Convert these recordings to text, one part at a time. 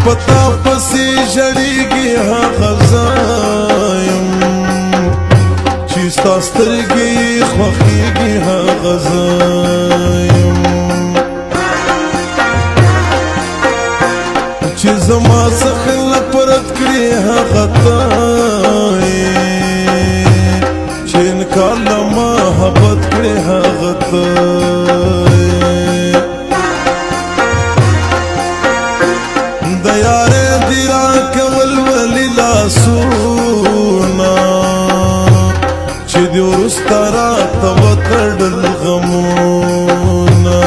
پتا پسی جڑیگی هغه ځایم چې ستا سترګې خوښیږي هغه ځایم چې زما څخه نفرت کړې هغه ته چې انکار له محبت کړې هغه ته د یارې دې راکول ولې لاسونه چې دې وروسته راته وتړل غمونه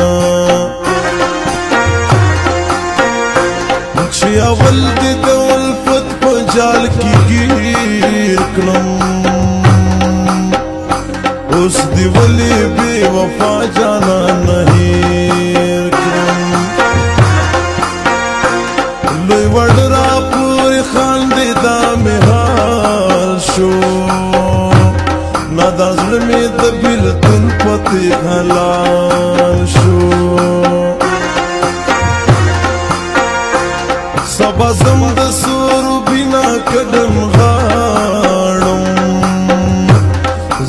چې اول دې د الفت په جال کې ګیر کړم اوس دې ولې بې وفا جانان هېر کړم لوی وړ را پورې خاندې دا مې حال شو نادا زړه مې د بېلتون پتې حلال شو سبا زم د سورو بنا قدم غاړم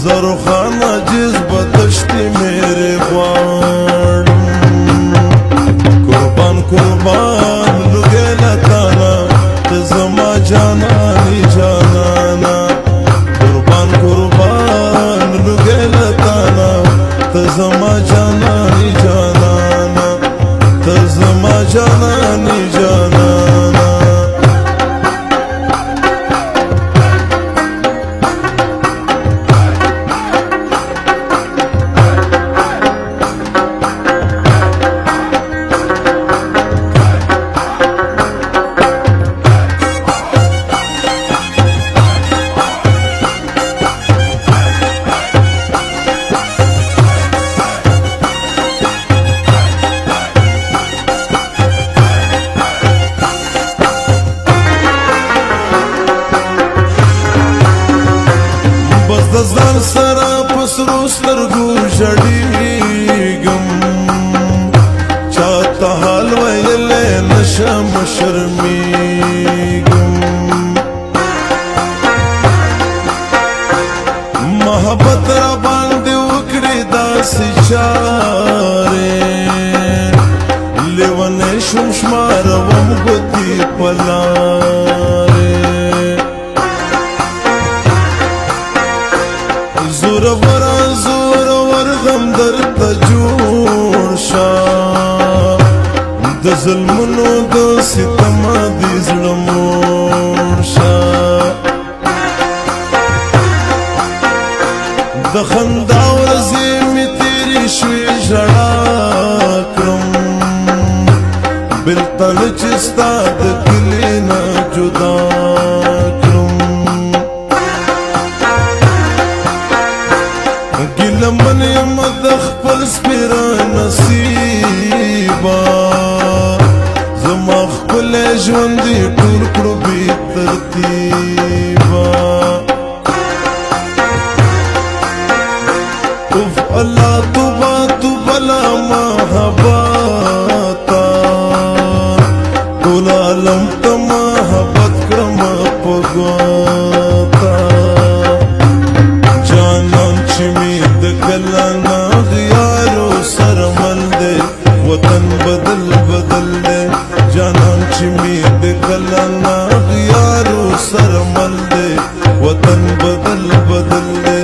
زرو خان عجز بدشتي میرے غواړم قربان قربان لګې لتانا ته زما جاناني جانانا قربان قربان لګې لتانا ته زما جاناني جانانا ته زما جاناني جانانا ځان سره پسرو سترګو ژړېږم چاته حال ویلی نشم شرمېږم محبت را باندې وکړې داسې چارې لیونی شوم شماروم ګوتې په لارې زورور غم درته جوړ شه د ظلمونو د ستم دې زړه موړ شه د خندا ورځې مې تېرې شوې ژړا کړم بېلتون چې ستا د کلي نه جدا ګیلمن یم د خپل سپېره نصیبه زما ښکلی ژوند یې ټول کړو بې ترتیبه اوف الله توبه توبه له محبته ټول عالم ته محبت کړمه په ګوته جانان چې مې د کلنا غیارو سره مل دی وطن بدل بدل دی جانان چې مې د کلنا غیارو سره مل دی وطن بدل بدل دی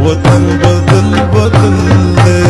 وطن بدل بدل دی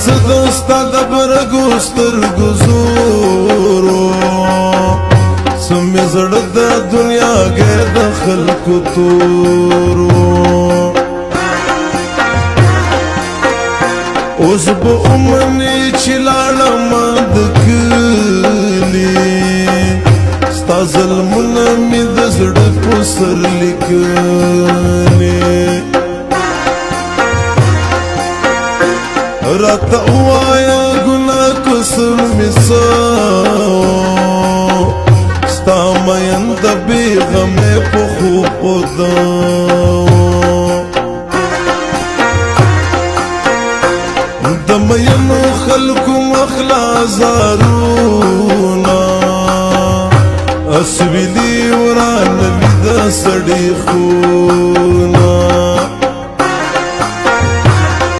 څه دوستا د برګو سترګو زورو څه مې زړه د دنیا کې د خلکو تورو اوس به اومنې چې لاړم د کلي ستا ظلمونه مې د زړه په سر لیکلي راته ووایه ګناه قصر مې څه ستا مینده بې غمې په خوب خدا